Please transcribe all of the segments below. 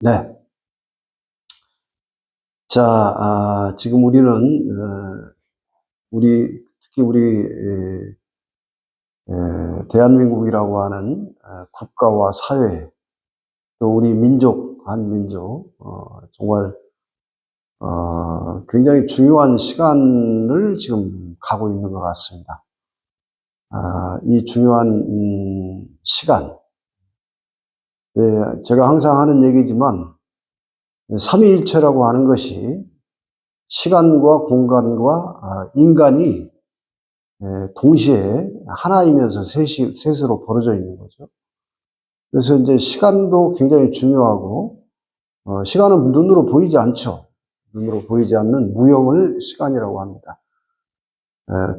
네. 자, 지금 우리는, 특히 대한민국이라고 하는 국가와 사회, 또 우리 민족, 한민족, 정말, 굉장히 중요한 시간을 지금 가고 있는 것 같습니다. 이 중요한, 시간. 제가 항상 하는 얘기지만, 삼위일체라고 하는 것이 시간과 공간과 인간이 동시에 하나이면서 셋으로 벌어져 있는 거죠. 그래서 이제 시간도 굉장히 중요하고, 시간은 눈으로 보이지 않죠. 눈으로 보이지 않는 무형을 시간이라고 합니다.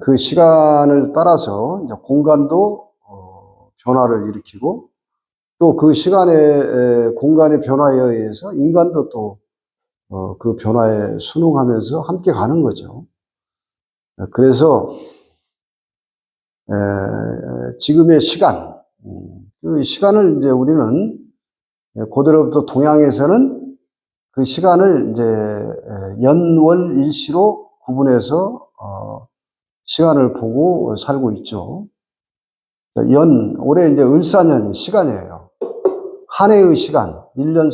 그 시간을 따라서 이제 공간도 변화를 일으키고, 또 그 시간의 공간의 변화에 의해서 인간도 또 그 변화에 순응하면서 함께 가는 거죠. 그래서 지금의 시간, 그 시간을 이제 우리는 고대로부터 동양에서는 그 시간을 이제 연월일시로 구분해서 시간을 보고 살고 있죠. 올해 이제 을사년 시간이에요. 한 해의 시간, 1년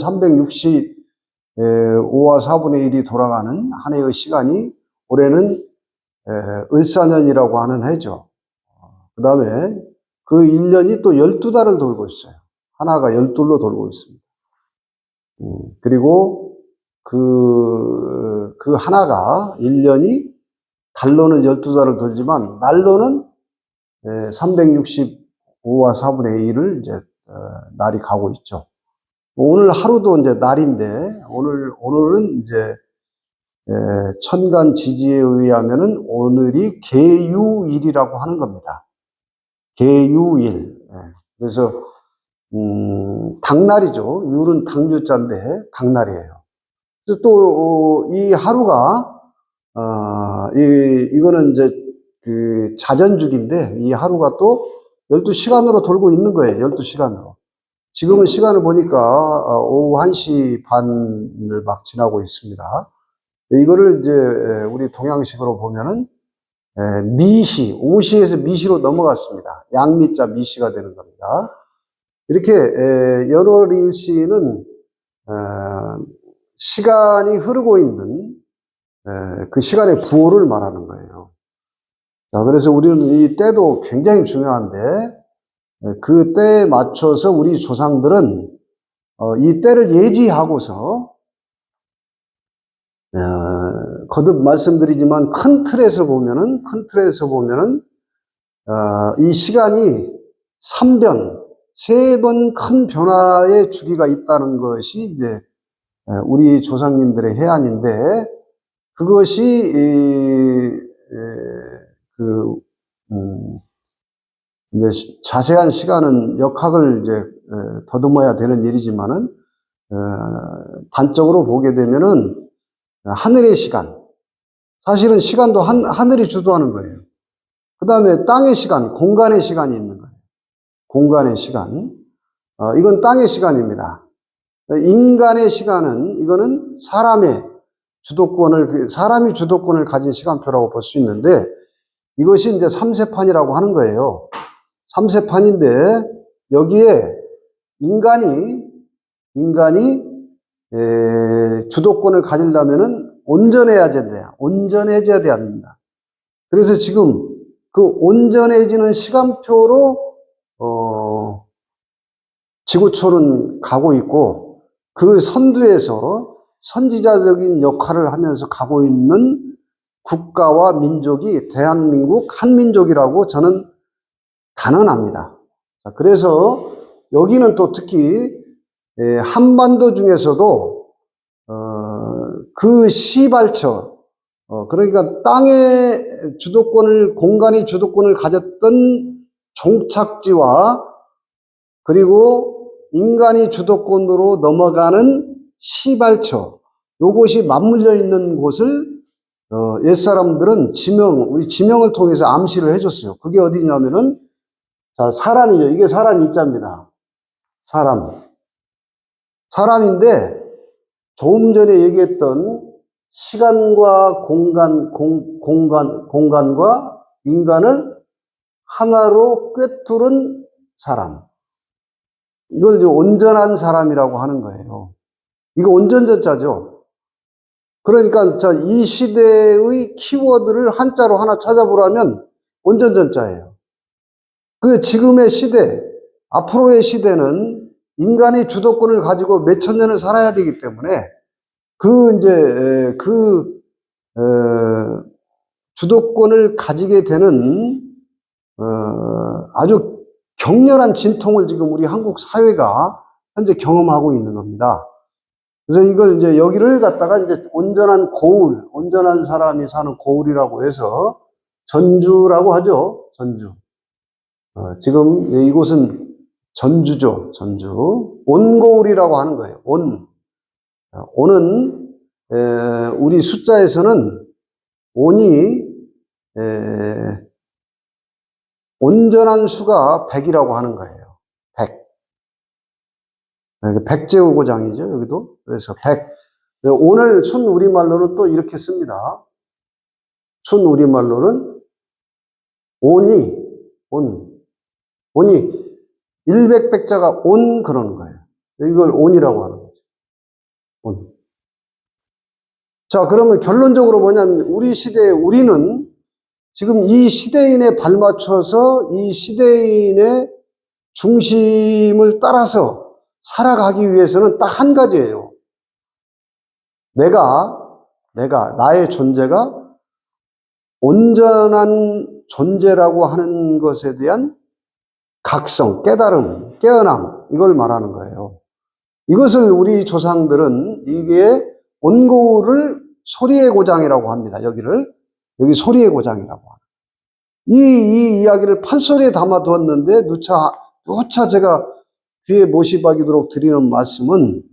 365와 4분의 1이 돌아가는 한 해의 시간이 올해는 을사년이라고 하는 해죠. 그 다음에 그 1년이 또 12달을 돌고 있어요. 하나가 12로 돌고 있습니다. 그리고 그 하나가 1년이 달로는 12달을 돌지만 날로는 365와 4분의 1을 이제 날이 가고 있죠. 오늘 하루도 이제 날인데 오늘은 이제 천간 지지에 의하면은 오늘이 계유일이라고 하는 겁니다. 계유일. 그래서 당날이죠. 율은 당유자인데 당날이에요. 그래서 또 이 하루가 이거는 이제 그 자전축인데 이 하루가 또 12시간으로 돌고 있는 거예요. 12시간으로. 지금은 시간을 보니까 오후 1시 반을 막 지나고 있습니다. 이거를 이제 우리 동양식으로 보면은 미시, 오시에서 미시로 넘어갔습니다. 양미자 미시가 되는 겁니다. 이렇게 연월일시는 시간이 흐르고 있는 그 시간의 부호를 말하는 거예요. 자, 그래서 우리는 이 때도 굉장히 중요한데 그 때에 맞춰서 우리 조상들은 이 때를 예지하고서 거듭 말씀드리지만 큰 틀에서 보면은 이 시간이 3변, 3번 큰 변화의 주기가 있다는 것이 이제 우리 조상님들의 해안인데 그것이 이제 자세한 시간은 역학을 이제 더듬어야 되는 일이지만은 단적으로 보게 되면은 하늘의 시간, 사실은 시간도 하늘이 주도하는 거예요. 그 다음에 땅의 시간, 공간의 시간이 있는 거예요. 공간의 시간, 이건 땅의 시간입니다. 인간의 시간은 이거는 사람이 주도권을 가진 시간표라고 볼 수 있는데 이것이 이제 3세판이라고 하는 거예요. 3세판인데 여기에 인간이 주도권을 가지려면은 온전해져야 됩니다. 그래서 지금 그 온전해지는 시간표로 지구촌은 가고 있고 그 선두에서 선지자적인 역할을 하면서 가고 있는 국가와 민족이 대한민국 한민족이라고 저는 단언합니다. 그래서 여기는 또 특히 한반도 중에서도 그 시발처, 그러니까 땅의 주도권을, 공간의 주도권을 가졌던 종착지와 그리고 인간이 주도권으로 넘어가는 시발처, 요것이 맞물려 있는 곳을 옛사람들은 우리 지명을 통해서 암시를 해줬어요. 그게 어디냐면은 자, 사람이죠. 이게 사람 이자입니다. 사람인데 조금 전에 얘기했던 시간과 공간과 인간을 하나로 꿰뚫은 사람. 이걸 이제 온전한 사람이라고 하는 거예요. 이거 온전전자죠. 그러니까 이 시대의 키워드를 한자로 하나 찾아보라면 온전전자예요. 그 지금의 시대, 앞으로의 시대는 인간이 주도권을 가지고 몇천 년을 살아야 되기 때문에 주도권을 가지게 되는 아주 격렬한 진통을 지금 우리 한국 사회가 현재 경험하고 있는 겁니다. 그래서 이걸 이제 여기를 갖다가 이제 온전한 고을, 온전한 사람이 사는 고을이라고 해서 전주라고 하죠. 전주. 지금 이곳은 전주죠. 전주. 온고을이라고 하는 거예요. 온은 우리 숫자에서는 온이 온전한 수가 100이라고 하는 거예요. 100. 백제우고장이죠, 여기도. 그래서 100. 오늘 순 우리말로는 또 이렇게 씁니다. 순 우리말로는 온이 100백자가 온 그러는 거예요. 이걸 온이라고 하는 거죠. 온. 자, 그러면 결론적으로 뭐냐면 우리 시대의 우리는 지금 이 시대인에 발맞춰서 이 시대인의 중심을 따라서 살아가기 위해서는 딱 한 가지예요. 나의 존재가 온전한 존재라고 하는 것에 대한 각성, 깨달음, 깨어남, 이걸 말하는 거예요. 이것을 우리 조상들은 이게 온고울을 소리의 고장이라고 합니다. 여기 소리의 고장이라고 합니다. 이 이야기를 판소리에 담아 두었는데 누차 제가 귀에 못이 박이도록 드리는 말씀은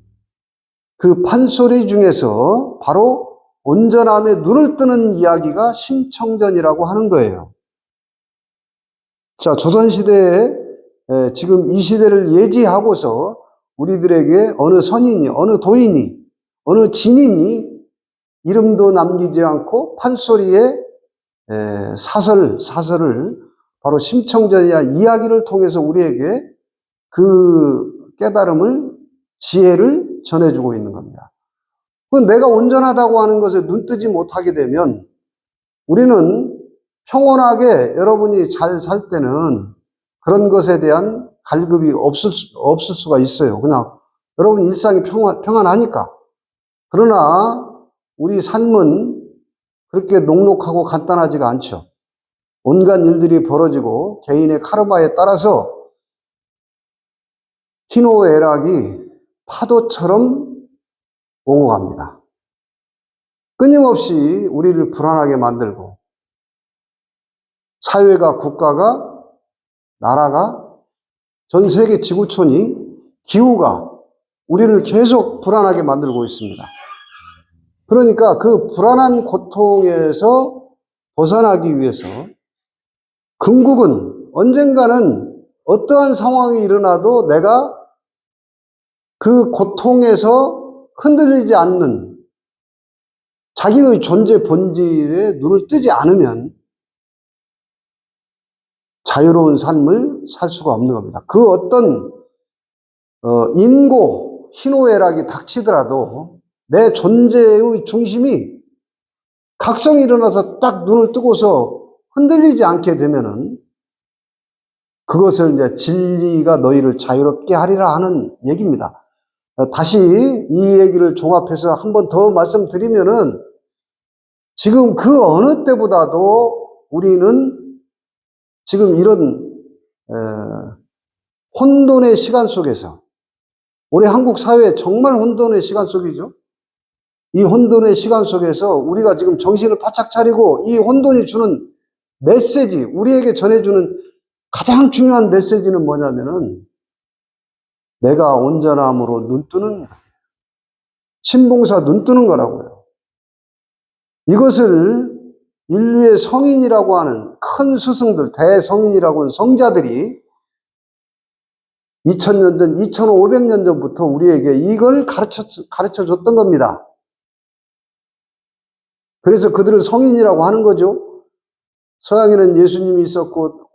그 판소리 중에서 바로 온전함에 눈을 뜨는 이야기가 심청전이라고 하는 거예요. 자, 조선시대에 지금 이 시대를 예지하고서 우리들에게 어느 선인이, 어느 도인이, 어느 진인이 이름도 남기지 않고 판소리의 사설을 바로 심청전이야 이야기를 통해서 우리에게 그 깨달음을, 지혜를 전해주고 있는 겁니다. 내가 온전하다고 하는 것에 눈뜨지 못하게 되면 우리는 평온하게 여러분이 잘 살 때는 그런 것에 대한 갈급이 없을 수가 있어요. 그냥 여러분 일상이 평안하니까. 그러나 우리 삶은 그렇게 녹록하고 간단하지가 않죠. 온갖 일들이 벌어지고 개인의 카르마에 따라서 희노애락이 파도처럼 오고 갑니다. 끊임없이 우리를 불안하게 만들고 사회가, 국가가, 나라가, 전 세계 지구촌이, 기후가 우리를 계속 불안하게 만들고 있습니다. 그러니까 그 불안한 고통에서 벗어나기 위해서 궁극은 언젠가는 어떠한 상황이 일어나도 내가 그 고통에서 흔들리지 않는 자기의 존재 본질에 눈을 뜨지 않으면 자유로운 삶을 살 수가 없는 겁니다. 그 어떤 인고, 희노애락이 닥치더라도 내 존재의 중심이 각성이 일어나서 딱 눈을 뜨고서 흔들리지 않게 되면은 그것을 이제 진리가 너희를 자유롭게 하리라 하는 얘기입니다. 다시 이 얘기를 종합해서 한 번 더 말씀드리면은 지금 그 어느 때보다도 우리는 지금 이런 혼돈의 시간 속에서 우리 한국 사회 정말 혼돈의 시간 속이죠. 이 혼돈의 시간 속에서 우리가 지금 정신을 바짝 차리고 이 혼돈이 주는 메시지, 우리에게 전해주는 가장 중요한 메시지는 뭐냐면은 내가 온전함으로 눈뜨는, 신봉사 눈뜨는 거라고요. 이것을 인류의 성인이라고 하는 큰 스승들, 대성인이라고 하는 성자들이 2000년 전, 2500년 전부터 우리에게 이걸 가르쳐 줬던 겁니다. 그래서 그들을 성인이라고 하는 거죠. 서양에는 예수님이 있었고,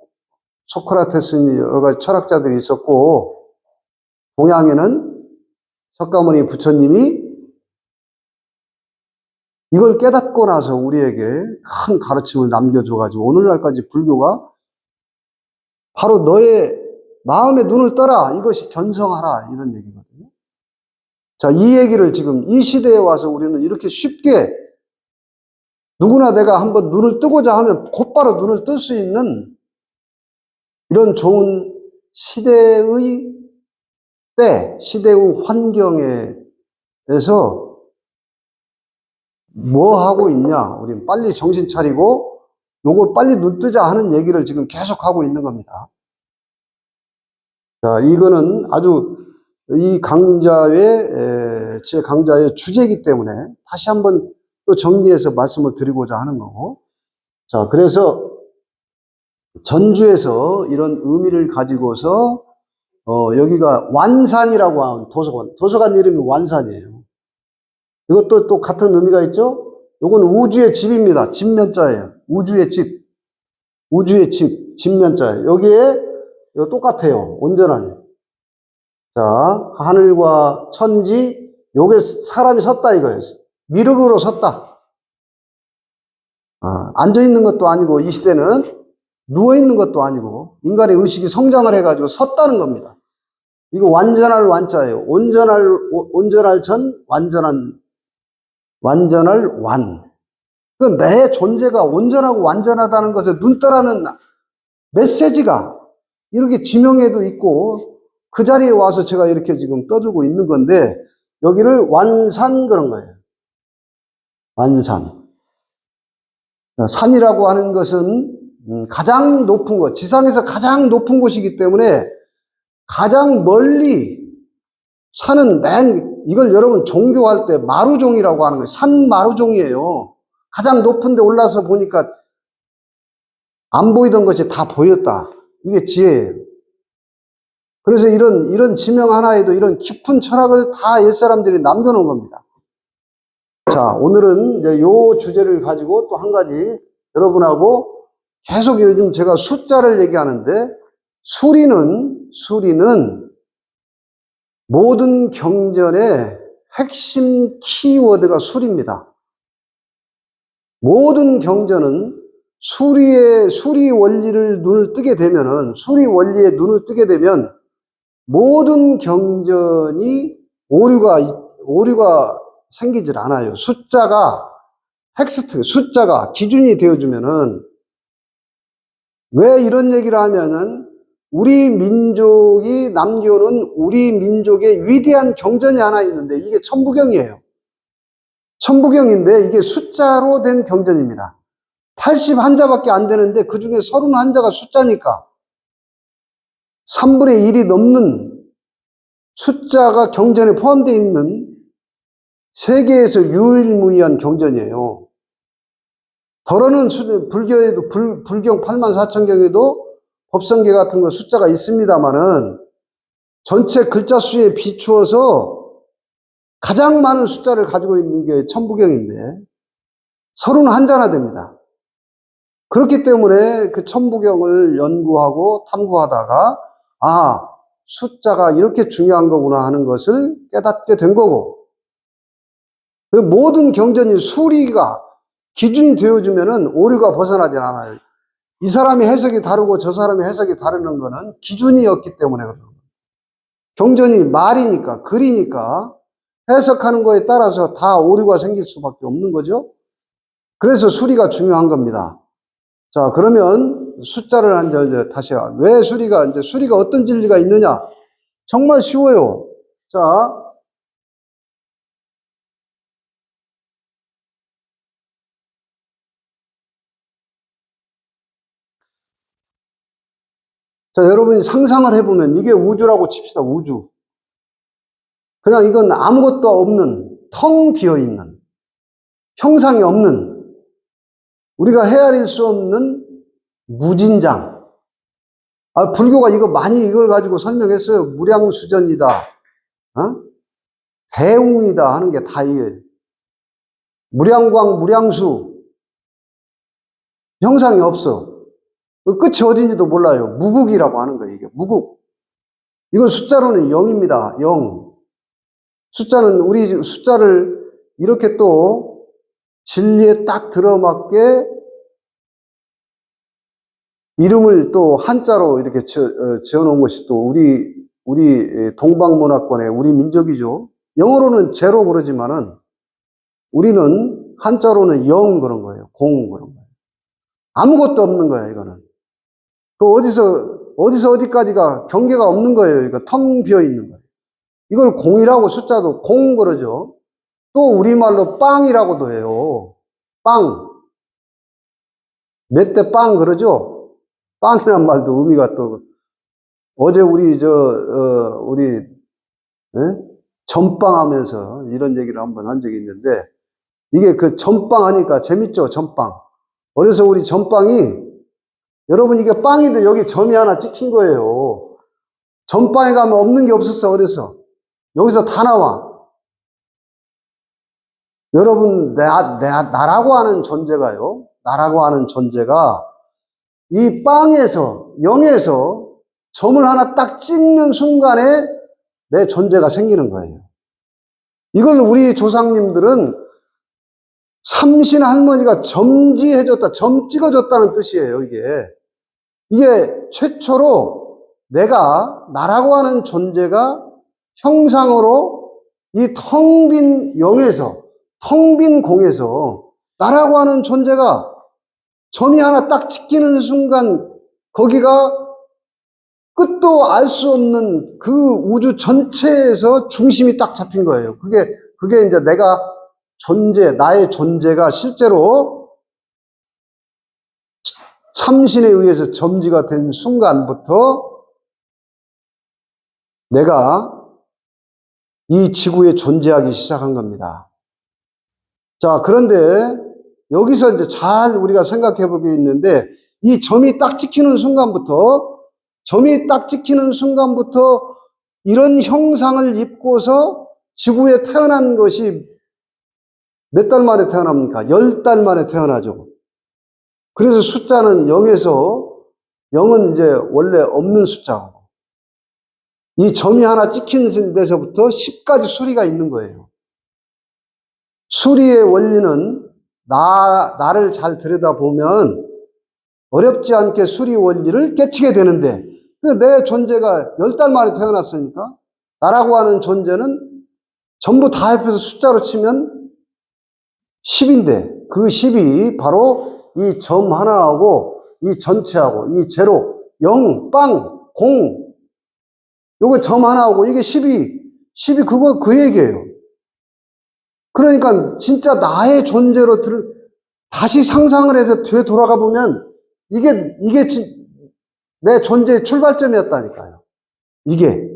소크라테스 여러 가지 철학자들이 있었고, 동양에는 석가모니 부처님이 이걸 깨닫고 나서 우리에게 큰 가르침을 남겨줘가지고, 오늘날까지 불교가 바로 너의 마음의 눈을 떠라. 이것이 견성하라. 이런 얘기거든요. 자, 이 얘기를 지금 이 시대에 와서 우리는 이렇게 쉽게 누구나 내가 한번 눈을 뜨고자 하면 곧바로 눈을 뜰 수 있는 이런 좋은 시대의 시대의 환경에서 뭐 하고 있냐? 우리는 빨리 정신 차리고 요거 빨리 눈 뜨자 하는 얘기를 지금 계속 하고 있는 겁니다. 자, 이거는 아주 이 제 강좌의 주제이기 때문에 다시 한번 또 정리해서 말씀을 드리고자 하는 거고. 자, 그래서 전주에서 이런 의미를 가지고서 여기가 완산이라고 하는 도서관 이름이 완산이에요. 이것도 또 같은 의미가 있죠? 요건 우주의 집입니다. 집면자예요. 우주의 집, 집면자예요. 여기에 이거 똑같아요. 온전하게. 자, 하늘과 천지, 요게 사람이 섰다 이거예요. 미륵으로 섰다. 앉아있는 것도 아니고, 이 시대는 누워있는 것도 아니고, 인간의 의식이 성장을 해가지고 섰다는 겁니다. 이거 완전할 완자예요. 온전할 전, 완전할 완. 그 내 존재가 온전하고 완전하다는 것을 눈떠라는 메시지가 이렇게 지명에도 있고, 그 자리에 와서 제가 이렇게 지금 떠들고 있는 건데, 여기를 완산 그런 거예요. 완산. 산이라고 하는 것은 가장 높은 것, 지상에서 가장 높은 곳이기 때문에 가장 멀리 산은 이걸 여러분 종교할 때 마루종이라고 하는 거예요. 산 마루종이에요. 가장 높은 데 올라서 보니까 안 보이던 것이 다 보였다. 이게 지혜예요. 그래서 이런 지명 하나에도 이런 깊은 철학을 다 옛사람들이 남겨놓은 겁니다. 자, 오늘은 이제 요 주제를 가지고 또 한 가지 여러분하고 계속 요즘 제가 숫자를 얘기하는데, 수리는 모든 경전의 핵심 키워드가 수리입니다. 모든 경전은 수리 원리를 눈을 뜨게 되면은, 수리 원리에 눈을 뜨게 되면 모든 경전이 오류가 생기질 않아요. 숫자가 기준이 되어주면은, 왜 이런 얘기를 하면은, 우리 민족이 남겨놓은 우리 민족의 위대한 경전이 하나 있는데, 이게 천부경이에요. 천부경인데, 이게 숫자로 된 경전입니다. 81자밖에 안 되는데, 그 중에 31자가 숫자니까, 3분의 1이 넘는 숫자가 경전에 포함되어 있는 세계에서 유일무이한 경전이에요. 더러는 불교에도, 불경 84,000경에도 법성계 같은 거 숫자가 있습니다만은, 전체 글자 수에 비추어서 가장 많은 숫자를 가지고 있는 게 천부경인데, 31자나 됩니다. 그렇기 때문에 그 천부경을 연구하고 탐구하다가, 숫자가 이렇게 중요한 거구나 하는 것을 깨닫게 된 거고, 모든 경전이 수리가 기준이 되어주면은 오류가 벗어나지 않아요. 이 사람이 해석이 다르고 저 사람이 해석이 다르는 거는 기준이었기 때문에 그런 거예요. 경전이 말이니까, 글이니까 해석하는 거에 따라서 다 오류가 생길 수밖에 없는 거죠. 그래서 수리가 중요한 겁니다. 자, 그러면 숫자를 다시, 왜 수리가 어떤 진리가 있느냐? 정말 쉬워요. 자, 여러분이 상상을 해보면 이게 우주라고 칩시다, 우주. 그냥 이건 아무것도 없는, 텅 비어있는, 형상이 없는, 우리가 헤아릴 수 없는 무진장. 불교가 이거 많이 이걸 가지고 설명했어요. 무량수전이다. 어? 대웅이다 하는 게 다 이게. 무량광, 무량수. 형상이 없어. 끝이 어딘지도 몰라요. 무국이라고 하는 거예요, 이게. 무국. 이건 숫자로는 0입니다. 0. 숫자는, 우리 숫자를 이렇게 또 진리에 딱 들어맞게 이름을 또 한자로 이렇게 지어놓은 것이 또 우리 동방문화권의 우리 민족이죠. 영어로는 제로 그러지만은 우리는 한자로는 0 그런 거예요. 0 그런 거예요. 아무것도 없는 거예요, 이거는. 그 어디서 어디까지가 경계가 없는 거예요. 이거 텅 비어 있는 거예요. 이걸 공이라고 숫자도 공 그러죠. 또 우리말로 빵이라고도 해요. 빵. 몇 대 빵 그러죠? 빵이란 말도 의미가 또, 어제 우리, 전빵 하면서 이런 얘기를 한번 한 적이 있는데, 이게 그 전빵 하니까 재밌죠, 전빵. 어려서 우리 전빵이, 여러분 이게 빵인데 여기 점이 하나 찍힌 거예요. 전빵에 가면 없는 게 없었어, 어려서. 여기서 다 나와. 여러분, 나라고 하는 존재가요. 나라고 하는 존재가 이 빵에서, 0에서 점을 하나 딱 찍는 순간에 내 존재가 생기는 거예요. 이걸 우리 조상님들은 삼신 할머니가 점지해줬다, 점 찍어줬다는 뜻이에요, 이게. 이게 최초로 내가, 나라고 하는 존재가 형상으로 이 텅 빈 0에서, 텅 빈 공에서 나라고 하는 존재가 점이 하나 딱 찍히는 순간 거기가 끝도 알 수 없는 그 우주 전체에서 중심이 딱 잡힌 거예요. 그게 이제 내가 나의 존재가 실제로 참신에 의해서 점지가 된 순간부터 내가 이 지구에 존재하기 시작한 겁니다. 자, 그런데 여기서 이제 잘 우리가 생각해 볼 게 있는데, 이 점이 딱 찍히는 순간부터 이런 형상을 입고서 지구에 태어난 것이 몇 달 만에 태어납니까? 10달 만에 태어나죠. 그래서 숫자는 0은 이제 원래 없는 숫자고, 이 점이 하나 찍힌 데서부터 10까지 수리가 있는 거예요. 수리의 원리는 나를 잘 들여다보면 어렵지 않게 수리 원리를 깨치게 되는데, 내 존재가 10달 만에 태어났으니까 나라고 하는 존재는 전부 다 합해서 숫자로 치면 10인데, 그 10이 바로 이 점 하나하고 이 전체하고 이 제로, 0, 빵, 0, 요거 점 하나하고 이게 10이 그거 그 얘기예요. 그러니까 진짜 나의 존재로 다시 상상을 해서 뒤에 돌아가 보면 이게 내 존재의 출발점이었다니까요. 이게.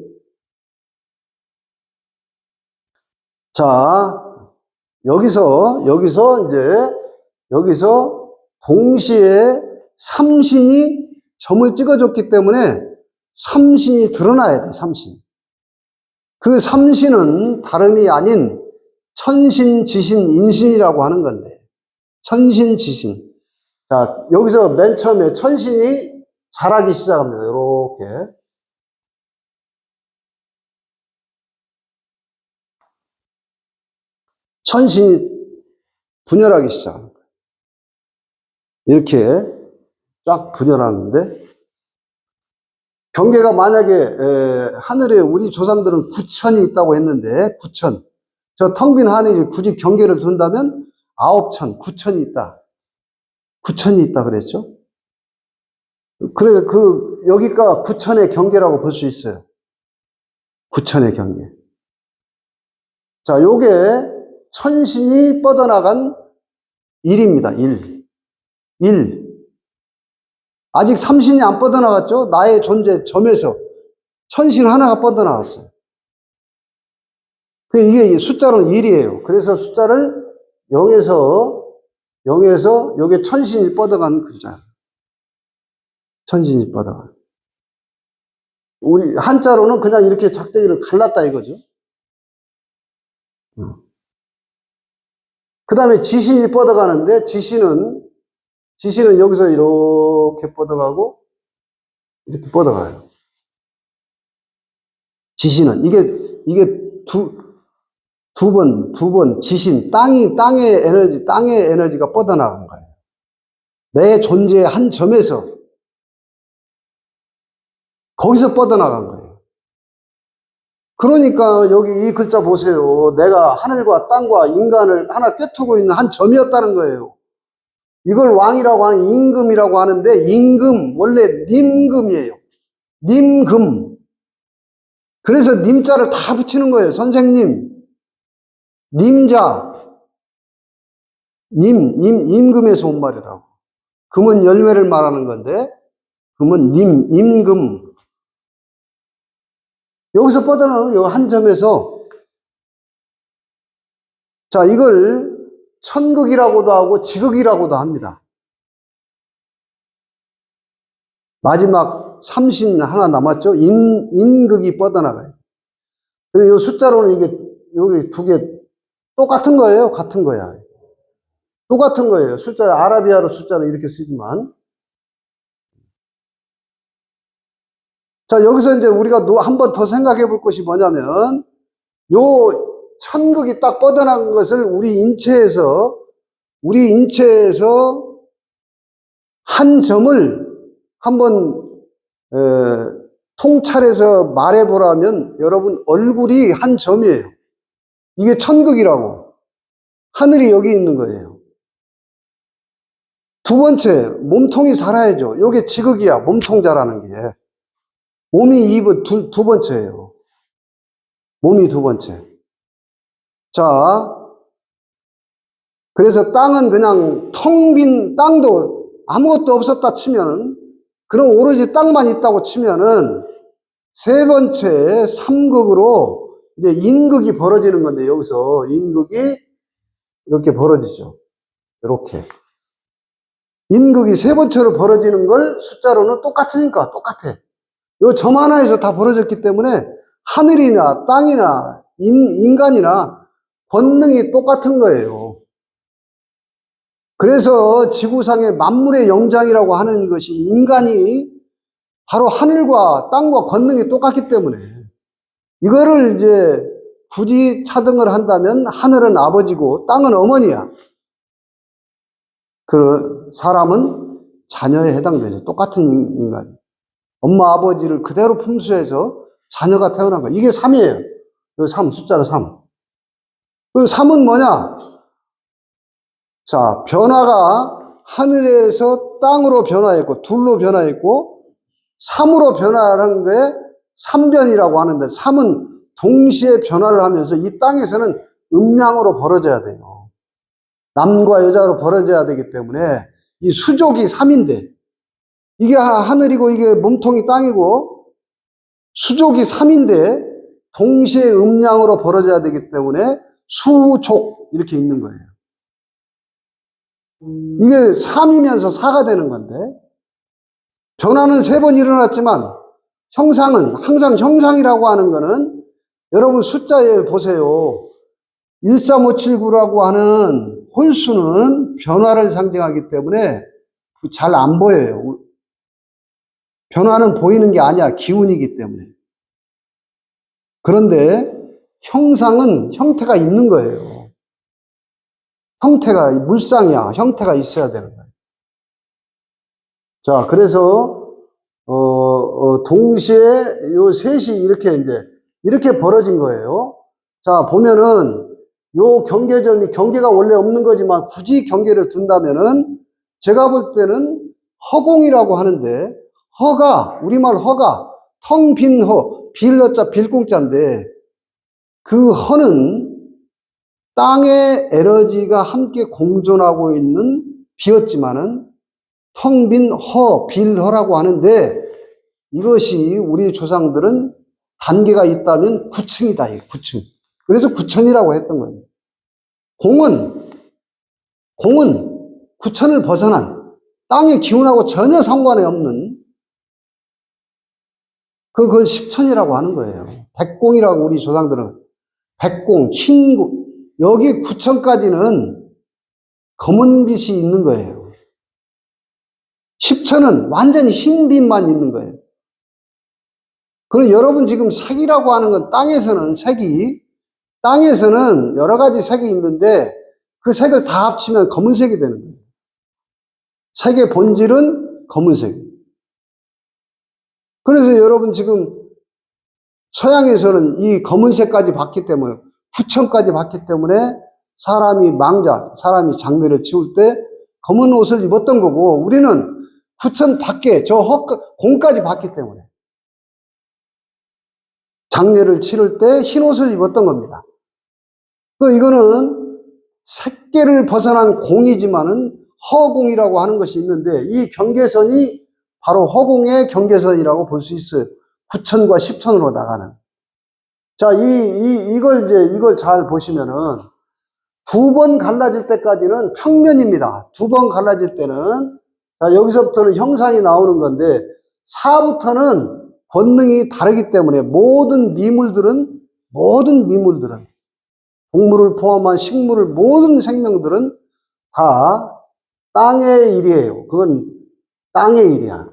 자, 여기서 동시에 삼신이 점을 찍어줬기 때문에 삼신이 드러나야 돼, 삼신. 그 삼신은 다름이 아닌 천신, 지신, 인신이라고 하는 건데, 천신, 지신. 자, 여기서 맨 처음에 천신이 자라기 시작합니다. 이렇게. 천신이 분열하기 시작합니다. 이렇게 쫙 분열하는데, 경계가 만약에 하늘에 우리 조상들은 9천이 있다고 했는데, 9천. 저 텅 빈 하늘이 굳이 경계를 둔다면 9천, 9천이 있다. 9천이 있다 그랬죠? 그래, 여기가 9천의 경계라고 볼 수 있어요. 9천의 경계. 자, 요게 천신이 뻗어나간 1입니다. 1. 아직 삼신이 안 뻗어나갔죠? 나의 존재 점에서 천신 하나가 뻗어나갔어요. 이게 숫자로는 1이에요. 그래서 숫자를 0에서 요게 천신이 뻗어간 글자예요. 천신이 뻗어간. 우리 한자로는 그냥 이렇게 작대기를 갈랐다 이거죠. 그 다음에 지신이 뻗어가는데, 지신은 여기서 이렇게 뻗어가고, 이렇게 뻗어가요. 지신은. 이게 두 번 지신, 땅의 에너지가 뻗어나간 거예요. 내 존재의 한 점에서, 거기서 뻗어나간 거예요. 그러니까 여기 이 글자 보세요. 내가 하늘과 땅과 인간을 하나 꿰투고 있는 한 점이었다는 거예요. 이걸 왕이라고 하는 임금이라고 하는데, 임금, 원래 님금이에요. 님금. 그래서 님자를 다 붙이는 거예요. 선생님, 님자, 임금에서 온 말이라고. 금은 열매를 말하는 건데, 금은 임금. 여기서 뻗어나오는 요 한 점에서, 자, 이걸 천극이라고도 하고 지극이라고도 합니다. 마지막 삼신 하나 남았죠? 인극이 뻗어나가요. 근데 이 숫자로는 이게, 여기 두 개 똑같은 거예요? 같은 거야. 똑같은 거예요. 숫자, 아라비아로 숫자는 이렇게 쓰지만. 자, 여기서 이제 우리가 한 번 더 생각해 볼 것이 뭐냐면, 요 천극이 딱 뻗어나간 것을 우리 인체에서 한 점을 한번 통찰해서 말해보라면 여러분 얼굴이 한 점이에요. 이게 천극이라고. 하늘이 여기 있는 거예요. 두 번째, 몸통이 살아야죠. 이게 지극이야. 몸통 자라는 게. 몸이 두 번째예요. 몸이 두 번째. 자, 그래서 땅은 그냥 텅 빈 땅도 아무것도 없었다 치면은, 그럼 오로지 땅만 있다고 치면은, 세 번째 삼극으로 이제 인극이 벌어지는 건데, 여기서 인극이 이렇게 벌어지죠. 이렇게. 인극이 세 번째로 벌어지는 걸 숫자로는 똑같으니까 똑같아. 이 점 하나에서 다 벌어졌기 때문에 하늘이나 땅이나 인간이나 권능이 똑같은 거예요. 그래서 지구상의 만물의 영장이라고 하는 것이 인간이 바로 하늘과 땅과 권능이 똑같기 때문에 이거를 이제 굳이 차등을 한다면 하늘은 아버지고 땅은 어머니야. 그 사람은 자녀에 해당되죠. 똑같은 인간이. 엄마 아버지를 그대로 품수해서 자녀가 태어난 거야. 이게 3이에요. 3, 숫자로 3. 그 3은 뭐냐? 자, 변화가 하늘에서 땅으로 변화했고, 둘로 변화했고, 3으로 변화한 게 3변이라고 하는데, 3은 동시에 변화를 하면서 이 땅에서는 음양으로 벌어져야 돼요. 남과 여자로 벌어져야 되기 때문에 이 수족이 3인데, 이게 하늘이고 이게 몸통이 땅이고, 수족이 3인데, 동시에 음양으로 벌어져야 되기 때문에 수족, 이렇게 있는 거예요. 이게 3이면서 4가 되는 건데, 변화는 3번 일어났지만, 형상은, 항상 형상이라고 하는 거는, 여러분 숫자에 보세요. 13579라고 하는 홀수는 변화를 상징하기 때문에 잘 안 보여요. 변화는 보이는 게 아니야. 기운이기 때문에. 그런데 형상은 형태가 있는 거예요. 형태가, 물상이야. 형태가 있어야 되는 거예요. 자, 그래서, 동시에 요 셋이 이렇게 벌어진 거예요. 자, 보면은, 요 경계가 원래 없는 거지만 굳이 경계를 둔다면은 제가 볼 때는 허공이라고 하는데, 우리말 허가, 텅 빈 허, 빌러자 빌공자인데, 그 허는 땅의 에너지가 함께 공존하고 있는 비었지만은 텅 빈 허, 빌허라고 하는데 이것이 우리 조상들은 단계가 있다면 9층이다. 9층. 그래서 9천이라고 했던 거예요. 공은 9천을 벗어난 땅의 기운하고 전혀 상관이 없는 그걸 십천이라고 하는 거예요. 백공이라고 우리 조상들은. 백공, 흰, 여기 구천까지는 검은 빛이 있는 거예요. 십천은 완전히 흰 빛만 있는 거예요. 그럼 여러분 지금 색이라고 하는 건 땅에서는 여러 가지 색이 있는데 그 색을 다 합치면 검은색이 되는 거예요. 색의 본질은 검은색. 그래서 여러분 지금 서양에서는 이 검은색까지 봤기 때문에, 구천까지 봤기 때문에 사람이 장례를 치울 때 검은 옷을 입었던 거고, 우리는 구천 밖에 공까지 봤기 때문에 장례를 치를 때 흰 옷을 입었던 겁니다. 이거는 색계를 벗어난 공이지만은 허공이라고 하는 것이 있는데, 이 경계선이 바로 허공의 경계선이라고 볼 수 있어요. 구천과 십천으로 나가는. 자, 이걸 잘 보시면은, 두 번 갈라질 때까지는 평면입니다. 두 번 갈라질 때는, 자, 여기서부터는 형상이 나오는 건데, 4부터는 권능이 다르기 때문에 모든 미물들은, 동물을 포함한 식물을, 모든 생명들은 다 땅의 일이에요. 그건 땅의 일이야.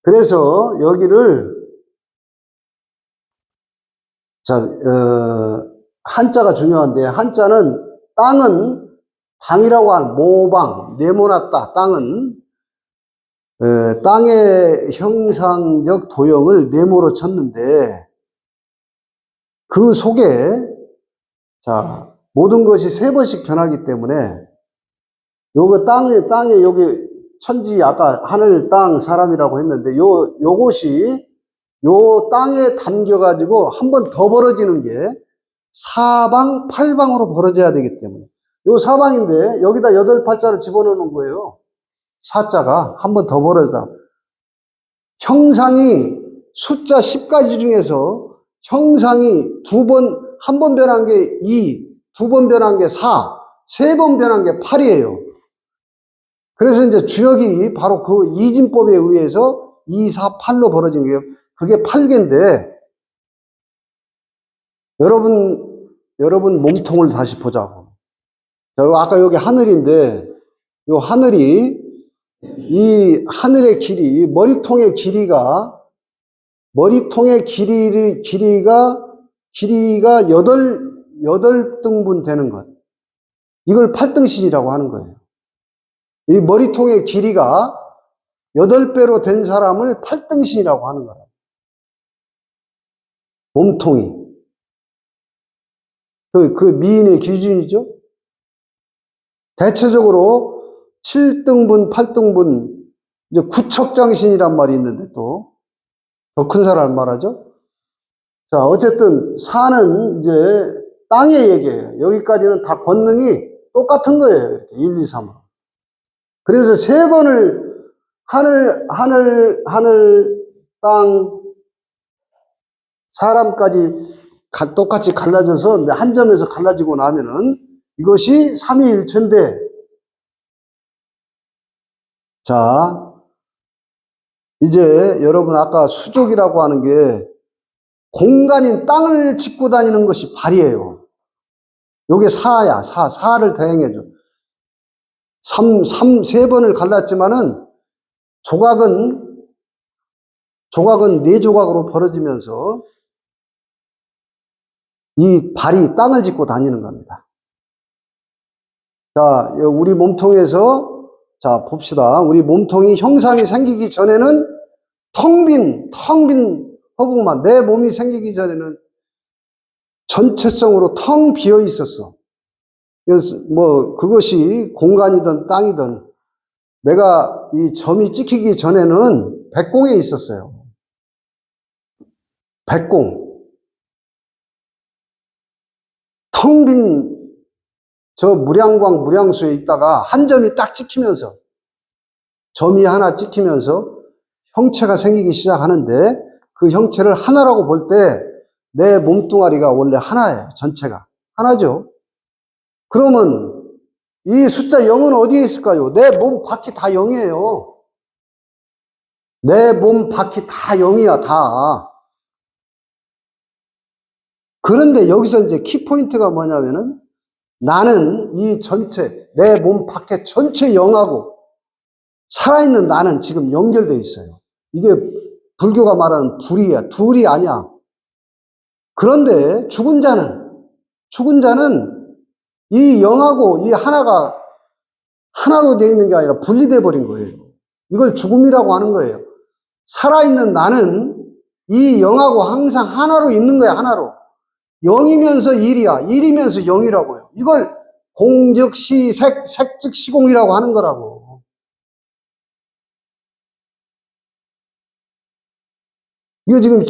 그래서 여기를, 자, 한자가 중요한데, 한자는 땅은 방이라고 하는 모방, 네모났다. 땅은 땅의 형상적 도형을 네모로 쳤는데, 그 속에, 자, 모든 것이 세 번씩 변하기 때문에, 요거 땅에 여기 천지, 아까 하늘, 땅, 사람이라고 했는데, 요것이 요 땅에 담겨가지고 한 번 더 벌어지는 게 사방, 팔방으로 벌어져야 되기 때문에. 요 사방인데, 여기다 8팔자를 집어넣는 거예요. 사자가 한 번 더 벌어지다. 형상이 숫자 10가지 중에서 형상이 한 번 변한 게 2, 두 번 변한 게 4, 세 번 변한 게 8이에요. 그래서 이제 주역이 바로 그 이진법에 의해서 2, 4, 8로 벌어진 거예요. 그게 8개인데, 여러분 몸통을 다시 보자고. 아까 여기 하늘인데, 요 하늘이, 이 하늘의 길이, 머리통의 길이가 여덟 등분 되는 것. 이걸 8등신이라고 하는 거예요. 이 머리통의 길이가 8배로 된 사람을 8등신이라고 하는 거예요. 몸통이. 그 미인의 기준이죠. 대체적으로 7등분, 8등분, 이제 구척장신이란 말이 있는데 또, 더 큰 사람을 말하죠. 자, 어쨌든, 사는 이제 땅의 얘기예요. 여기까지는 다 권능이 똑같은 거예요. 이렇게 1, 2, 3으로. 그래서 세 번을 하늘, 땅, 사람까지 똑같이 갈라져서 한 점에서 갈라지고 나면은 이것이 삼위일체인데, 자, 이제 여러분 아까 수족이라고 하는 게 공간인 땅을 짚고 다니는 것이 발이에요. 요게 사야, 사를 대행해줘. 세 번을 갈랐지만은 조각은 4조각으로 벌어지면서 이 발이 땅을 짚고 다니는 겁니다. 자, 우리 몸통에서, 자, 봅시다. 우리 몸통이 형상이 생기기 전에는 텅 빈 허공만, 내 몸이 생기기 전에는 전체성으로 텅 비어 있었어. 그래서 그것이 공간이든 땅이든 내가 이 점이 찍히기 전에는 백공에 있었어요. 백공. 텅 빈 저 무량수에 있다가 한 점이 딱 찍히면서, 점이 하나 찍히면서 형체가 생기기 시작하는데, 그 형체를 하나라고 볼 때 내 몸뚱아리가 원래 하나예요. 전체가. 하나죠. 그러면 이 숫자 0은 어디에 있을까요? 내 몸 밖이 다 0이에요. 내 몸 밖이 다 0이야, 다. 그런데 여기서 이제 키포인트가 뭐냐면은 나는 이 전체, 내 몸 밖에 전체 0하고 살아있는 나는 지금 연결돼 있어요. 이게 불교가 말하는 불이야. 둘이 아니야. 그런데 죽은 자는 이 영하고 이 하나로 되어 있는 게 아니라 분리돼 버린 거예요. 이걸 죽음이라고 하는 거예요. 살아있는 나는 이 영하고 항상 하나로 있는 거야, 하나로. 영이면서 일이야. 일이면서 영이라고요. 이걸 공즉시 색, 색즉 시공이라고 하는 거라고. 이거 지금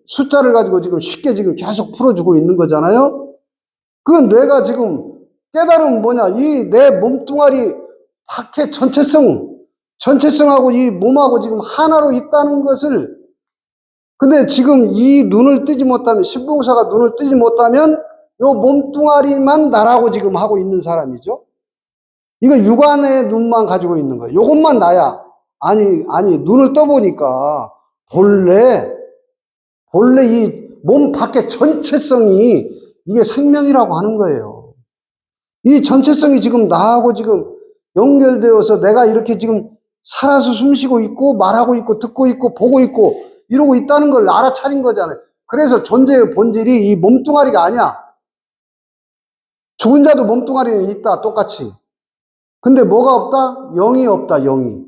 숫자를 가지고 지금 쉽게 지금 계속 풀어주고 있는 거잖아요. 그건 내가 지금 깨달음 뭐냐? 이 내 몸뚱아리 밖에 전체성하고 이 몸하고 지금 하나로 있다는 것을, 근데 지금 이 눈을 뜨지 못하면, 신봉사가 눈을 뜨지 못하면 요 몸뚱아리만 나라고 지금 하고 있는 사람이죠. 이거 육안의 눈만 가지고 있는 거예요. 요것만 나야. 아니, 눈을 떠보니까 본래 이 몸 밖의 전체성이 이게 생명이라고 하는 거예요. 이 전체성이 지금 나하고 지금 연결되어서 내가 이렇게 지금 살아서 숨쉬고 있고 말하고 있고 듣고 있고 보고 있고 이러고 있다는 걸 알아차린 거잖아요. 그래서 존재의 본질이 이 몸뚱아리가 아니야. 죽은 자도 몸뚱아리는 있다, 똑같이. 근데 뭐가 없다? 영이 없다, 영이.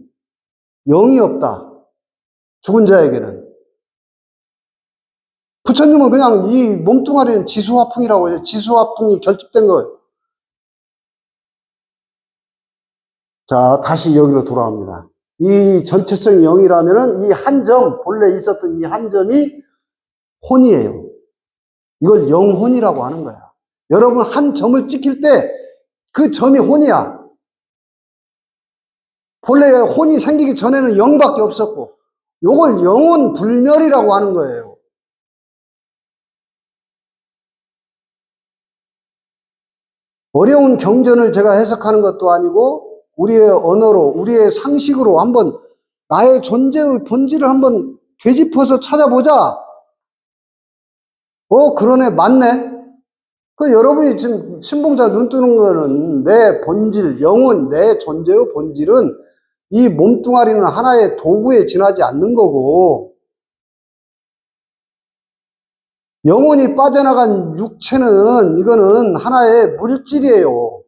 영이 없다. 죽은 자에게는. 부처님은 그냥 이 몸뚱아리는 지수화풍이라고 해요. 지수화풍이 결집된 거예요. 자, 다시 여기로 돌아옵니다. 이 전체성이 영이라면은 이 한 점, 본래 있었던 이 한 점이 혼이에요. 이걸 영혼이라고 하는 거야. 여러분 한 점을 찍힐 때 그 점이 혼이야. 본래 혼이 생기기 전에는 영밖에 없었고, 요걸 영혼 불멸이라고 하는 거예요. 어려운 경전을 제가 해석하는 것도 아니고 우리의 언어로, 우리의 상식으로 한번 나의 존재의 본질을 한번 되짚어서 찾아보자. 그러네, 맞네. 그 여러분이 지금 신봉자 눈 뜨는 거는 내 본질, 영혼, 내 존재의 본질은 이 몸뚱아리는 하나의 도구에 지나지 않는 거고, 영혼이 빠져나간 육체는 이거는 하나의 물질이에요.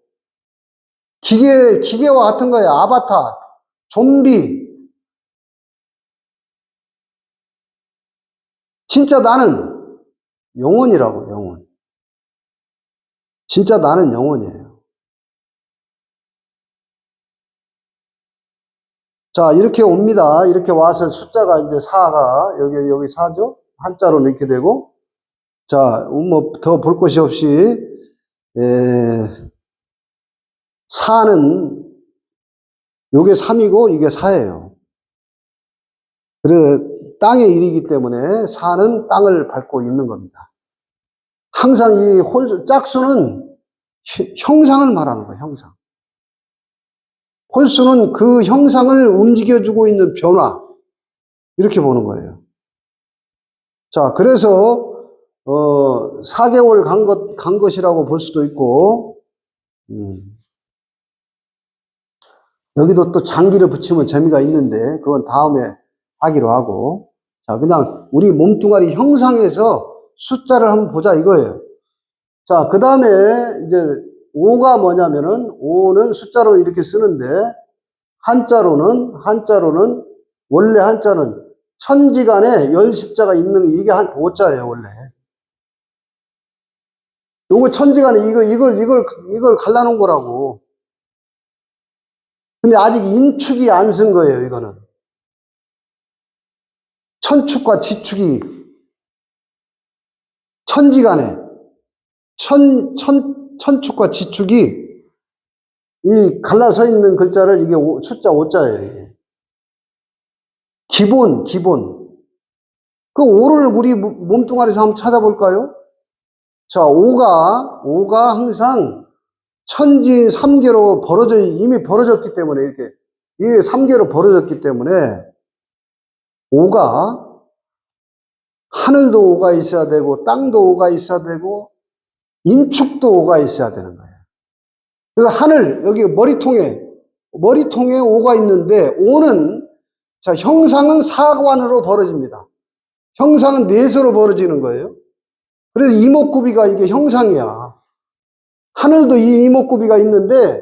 기계와 같은 거예요. 아바타, 좀비. 진짜 나는 영혼이라고, 영혼. 진짜 나는 영혼이에요. 자, 이렇게 옵니다. 이렇게 와서 숫자가 이제 4가, 여기 4죠? 한자로 이렇게 되고. 자, 뭐, 더 볼 것이 없이, 4는, 요게 3이고, 이게 4예요. 그래, 땅의 일이기 때문에 4는 땅을 밟고 있는 겁니다. 항상 이 짝수는 형상을 말하는 거예요, 형상. 홀수는 그 형상을 움직여주고 있는 변화. 이렇게 보는 거예요. 자, 그래서, 4개월 간 것이라고 볼 수도 있고, 여기도 또 장기를 붙이면 재미가 있는데, 그건 다음에 하기로 하고. 자, 그냥 우리 몸뚱아리 형상에서 숫자를 한번 보자 이거예요. 자, 그 다음에 이제 5가 뭐냐면은, 5는 숫자로 이렇게 쓰는데, 한자로는, 원래 한자는 천지간에 열 십자가 있는, 이게 한 5자예요, 원래. 요거 천지간에 이걸 갈라놓은 거라고. 근데 아직 인축이 안 쓴 거예요, 이거는. 천축과 지축이, 천지간에, 천축과 지축이, 이 갈라서 있는 글자를 이게 숫자 5자예요, 이게. 기본. 그 5를 우리 몸뚱아리에서 한번 찾아볼까요? 자, 5가 항상 천지 3개로 이미 벌어졌기 때문에, 이게 3개로 벌어졌기 때문에, 오가, 하늘도 오가 있어야 되고, 땅도 오가 있어야 되고, 인축도 오가 있어야 되는 거예요. 그래서 하늘, 여기 머리통에 오가 있는데, 오는, 자, 형상은 사관으로 벌어집니다. 형상은 넷으로 벌어지는 거예요. 그래서 이목구비가 이게 형상이야. 하늘도 이 이목구비가 있는데,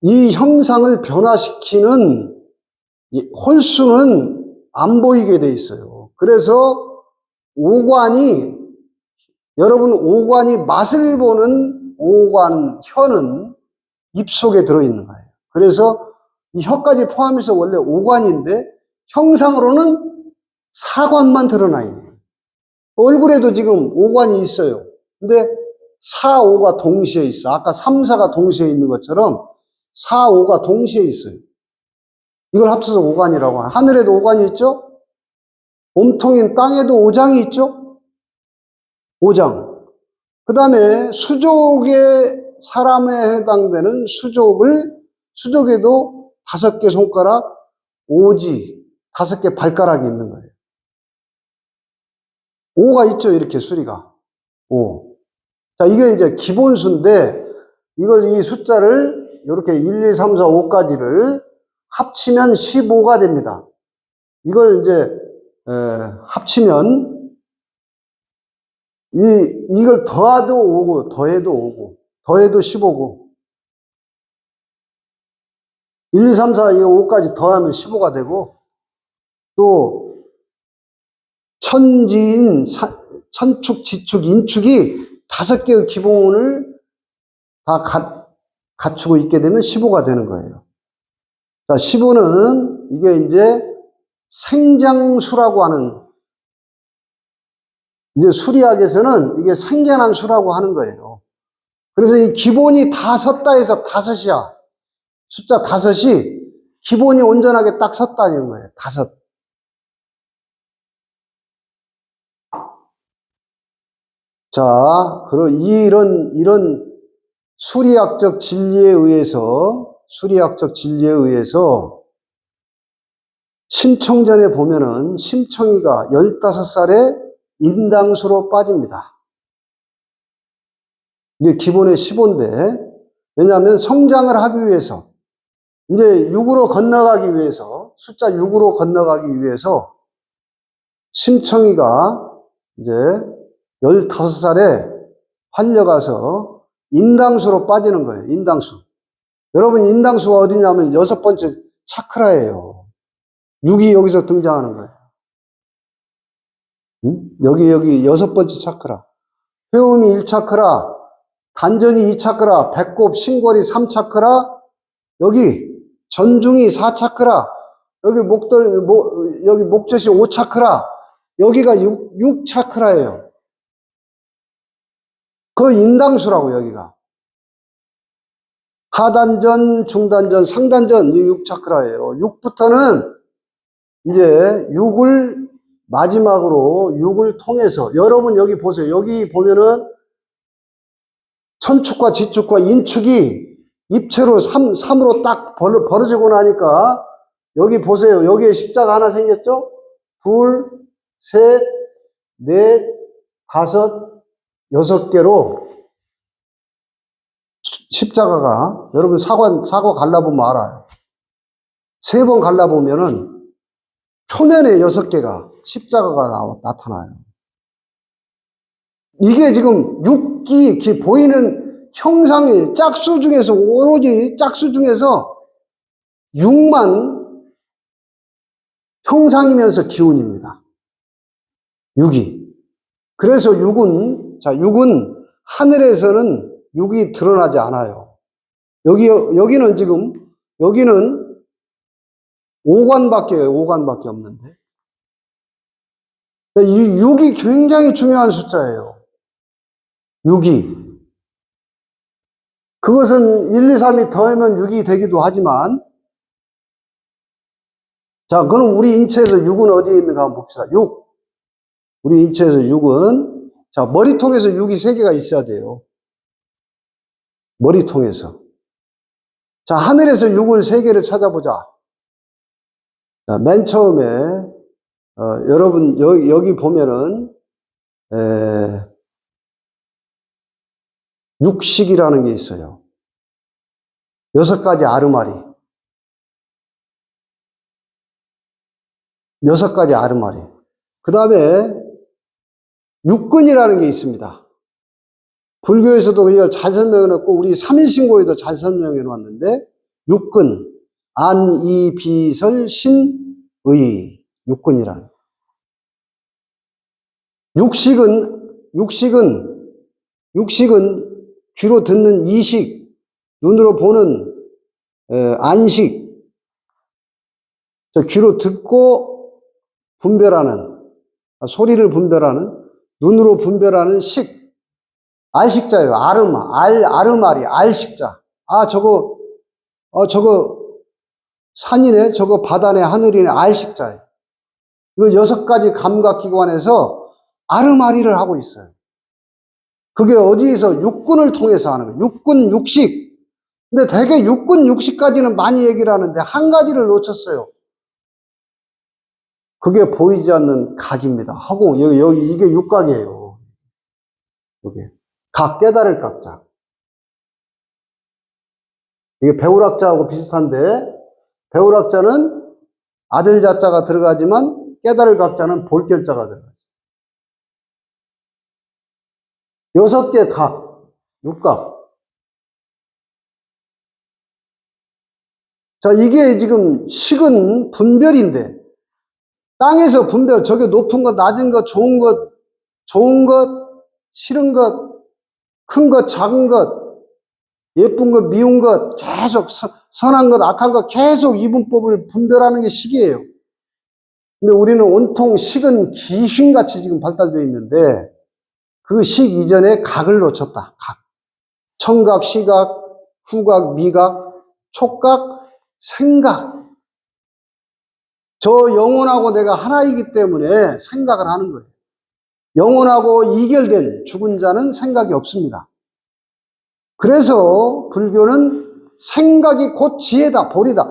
이 형상을 변화시키는 홀수는 안 보이게 돼 있어요. 그래서 여러분 오관이 맛을 보는 오관, 혀는 입속에 들어있는 거예요. 그래서 이 혀까지 포함해서 원래 오관인데 형상으로는 사관만 드러나 있는 거예요. 얼굴에도 지금 오관이 있어요. 근데 사, 오가 동시에 있어. 아까 3, 4가 동시에 있는 것처럼 4, 5가 동시에 있어요. 이걸 합쳐서 오관이라고 하는. 하늘에도 오관이 있죠? 몸통인 땅에도 오장이 있죠? 오장. 그 다음에 수족의 사람에 해당되는 수족에도 5개 손가락, 오지, 5개 발가락이 있는 거예요. 오가 있죠, 이렇게 수리가. 오. 자, 이게 이제 기본수인데, 이 숫자를 이렇게 1, 2, 3, 4, 5까지를 합치면 15가 됩니다. 이걸 이제, 합치면, 이걸 더해도 5고, 더해도 15고, 1, 2, 3, 4, 5까지 더하면 15가 되고, 또, 천지인, 천축, 지축, 인축이 5개의 기본을 다 갖추고 있게 되면 15가 되는 거예요. 자, 15는 이게 이제 생장수라고 하는, 이제 수리학에서는 이게 생겨난 수라고 하는 거예요. 그래서 이 기본이 다 섰다 해서 5이야. 숫자 5이 기본이 온전하게 딱 섰다는 거예요. 5. 자, 그럼 이런 수리학적 진리에 의해서 심청전에 보면은 심청이가 15살에 인당수로 빠집니다. 이게 기본의 15인데, 왜냐하면 성장을 하기 위해서, 이제 6으로 건너가기 위해서, 숫자 6으로 건너가기 위해서 심청이가 이제 15살에 활려가서 인당수로 빠지는 거예요. 인당수. 여러분, 인당수가 어디냐면 6번째 차크라예요. 6이 여기서 등장하는 거예요. 응? 여기 6번째 차크라. 회음이 1차크라, 단전이 2차크라, 배꼽, 신골이 3차크라, 여기 전중이 4차크라, 여기 여기 목젖이 5차크라, 여기가 6차크라예요. 그 인당수라고, 여기가. 하단전, 중단전, 상단전, 이 6차크라예요. 6부터는 이제 6을 마지막으로 6을 통해서, 여러분 여기 보세요. 여기 보면은 천축과 지축과 인축이 입체로 3으로 딱 벌어지고 나니까 여기 보세요. 여기에 십자가 하나 생겼죠? 둘, 셋, 넷, 5, 6개로 십자가가, 여러분 사과 갈라보면 알아요. 3번 갈라보면은 표면에 6개가 십자가가 나타나요. 이게 지금 6기 보이는 형상이 짝수 중에서, 오로지 짝수 중에서 6만 형상이면서 기운입니다. 6이. 그래서 6은 하늘에서는 6이 드러나지 않아요. 여기는 지금, 여기는 5관밖에 없는데. 이 6이 굉장히 중요한 숫자예요. 6이. 그것은 1, 2, 3이 더하면 6이 되기도 하지만, 자, 그럼 우리 인체에서 6은 어디에 있는가 한번 봅시다. 6. 우리 인체에서 6은, 자, 머리통에서 6이 3개가 있어야 돼요. 머리통에서. 자, 하늘에서 6을 3개를 찾아보자. 자, 맨 처음에, 여러분, 여기 보면은, 육식이라는 게 있어요. 6가지 아르마리. 6가지 아르마리. 그 다음에, 육근이라는 게 있습니다. 불교에서도 이걸 잘 설명해 놓고, 우리 삼일신고에도 잘 설명해 놓았는데, 육근, 안, 이, 비, 설, 신, 의. 육근이라는. 육식은 귀로 듣는 이식, 눈으로 보는 안식, 귀로 듣고 분별하는, 소리를 분별하는, 눈으로 분별하는 식, 알식자예요. 아르마리, 알식자. 저거 산이네, 저거 바다네, 하늘이네, 알식자예요. 이거 6가지 감각기관에서 아르마리를 하고 있어요. 그게 어디에서 육군을 통해서 하는 거예요. 육군, 육식. 근데 대개 육군, 육식까지는 많이 얘기를 하는데 한 가지를 놓쳤어요. 그게 보이지 않는 각입니다. 하고, 여기, 이게 육각이에요. 여기. 각, 깨달을 각자. 이게 배울학자하고 비슷한데, 배울학자는 아들 자자가 들어가지만 깨달을 각자는 볼결자가 들어가죠. 6개 각, 육각. 자, 이게 지금 식은 분별인데, 땅에서 분별, 저게 높은 것, 낮은 것, 좋은 것, 싫은 것, 큰 것, 작은 것, 예쁜 것, 미운 것, 계속 선한 것, 악한 것, 계속 이분법을 분별하는 게 식이에요. 근데 우리는 온통 식은 귀신같이 지금 발달되어 있는데, 그 식 이전에 각을 놓쳤다. 각. 청각, 시각, 후각, 미각, 촉각, 생각. 저 영혼하고 내가 하나이기 때문에 생각을 하는 거예요. 영혼하고 이결된 죽은 자는 생각이 없습니다. 그래서 불교는 생각이 곧 지혜다, 볼이다.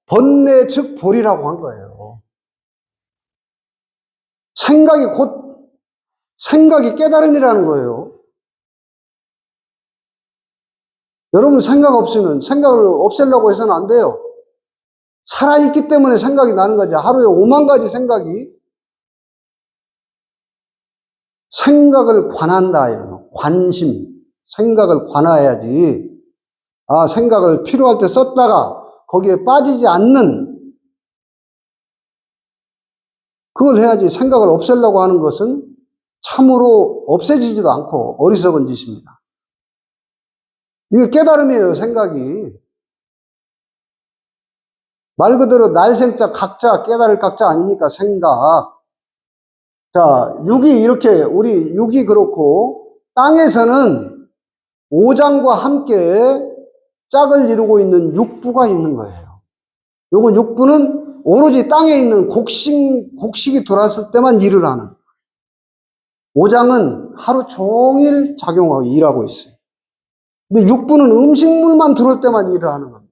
번뇌 즉 볼이라고 한 거예요. 생각이 깨달음이라는 거예요. 여러분 생각 없으면 생각을 없애려고 해서는 안 돼요. 살아있기 때문에 생각이 나는 거죠. 하루에 5만 가지 생각을 관한다, 이런 거. 관심. 생각을 관해야지. 생각을 필요할 때 썼다가 거기에 빠지지 않는, 그걸 해야지. 생각을 없애려고 하는 것은 참으로 없애지지도 않고 어리석은 짓입니다. 이게 깨달음이에요, 생각이. 말 그대로 날생자, 각자, 깨달을 각자 아닙니까? 생각. 자, 육이 그렇고, 땅에서는 오장과 함께 짝을 이루고 있는 육부가 있는 거예요. 요거 육부는 오로지 땅에 있는 곡식이 돌았을 때만 일을 하는. 오장은 하루 종일 작용하고 일하고 있어요. 근데 육부는 음식물만 들어올 때만 일을 하는 겁니다.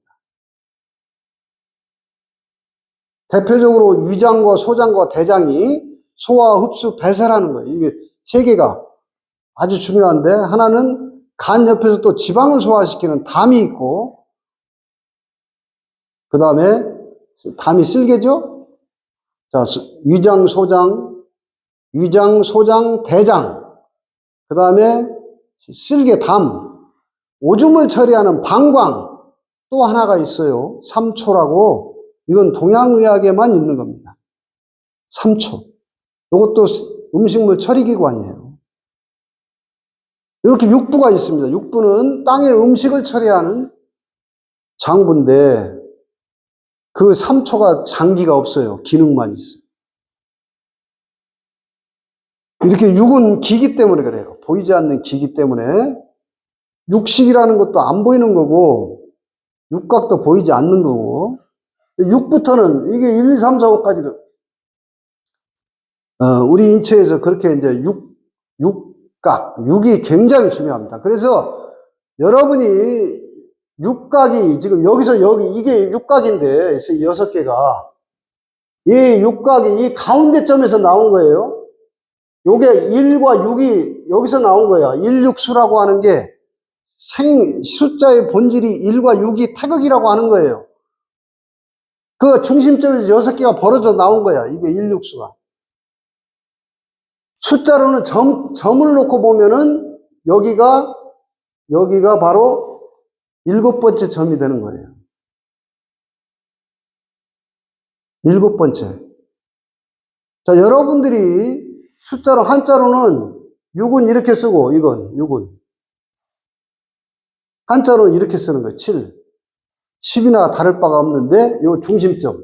대표적으로 위장과 소장과 대장이 소화, 흡수, 배설하는 거예요. 이게 3개가 아주 중요한데, 하나는 간 옆에서 또 지방을 소화시키는 담이 있고, 그 다음에 담이 쓸개죠? 자, 위장, 소장, 대장. 그 다음에 쓸개, 담. 오줌을 처리하는 방광. 또 하나가 있어요. 삼초라고. 이건 동양의학에만 있는 겁니다. 삼초. 이것도 음식물 처리기관이에요. 이렇게 육부가 있습니다. 육부는 땅에 음식을 처리하는 장부인데, 그 3초가 장기가 없어요. 기능만 있어요. 이렇게 육은 기기 때문에 그래요. 보이지 않는 기기 때문에. 육식이라는 것도 안 보이는 거고, 육각도 보이지 않는 거고, 육부터는 이게 1, 2, 3, 4, 5까지는 우리 인체에서 그렇게 이제 육이 굉장히 중요합니다. 그래서 여러분이 육각이 지금 여기서 이게 육각인데, 6개가. 이 육각이 이 가운데 점에서 나온 거예요. 요게 1과 6이 여기서 나온 거예요. 1육수라고 하는 게 숫자의 본질이 1과 6이 태극이라고 하는 거예요. 그 중심점에서 6개가 벌어져 나온 거야. 이게 1육수가. 숫자로는 점을 놓고 보면은 여기가 바로 7번째 점이 되는 거예요. 7번째. 자, 여러분들이 숫자로, 한자로는 6은 이렇게 쓰고, 이건 6은. 한자로는 이렇게 쓰는 거예요. 7. 10이나 다를 바가 없는데, 요 중심점.